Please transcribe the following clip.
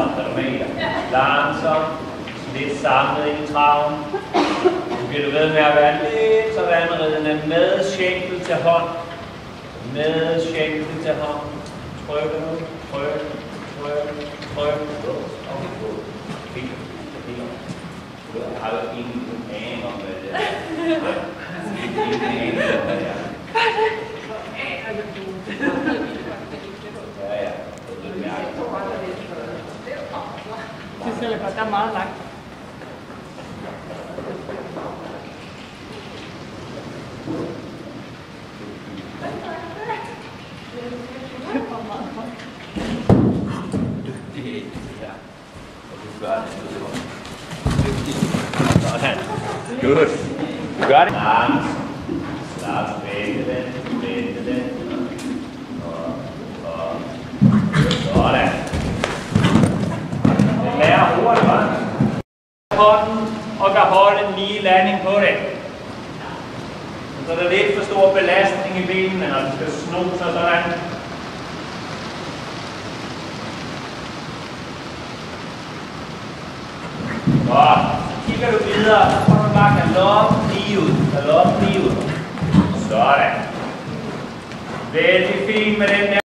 langsomt, er du med i det? Langsomt, lidt samlet ind i traven. Nu bliver du ved med at være lidt så vandridende med skænkel til hånd. Med skænkel til hånd. Tryk nu, tryk, tryk, tryk. Fint, fint. Jeg har jo ingen aning om, hvad det er. Ingen aning om, hvad det er. Ja, ja. Det ser godt, der er meget langt. Dygtig. Ja. Og du gør det. Dygtig. Sådan. Good. Du gør det. Slap. Vente den. Sådan. Det lærer hurtigt, hva'? Hånden og kan holde en lige landing på det. Så der er lidt for stor belastning i benene, når du skal sno sig sådan. Godt. Så kigger du videre, så får du bare galoppen lige ud. Sådan. Vældig fint med den der.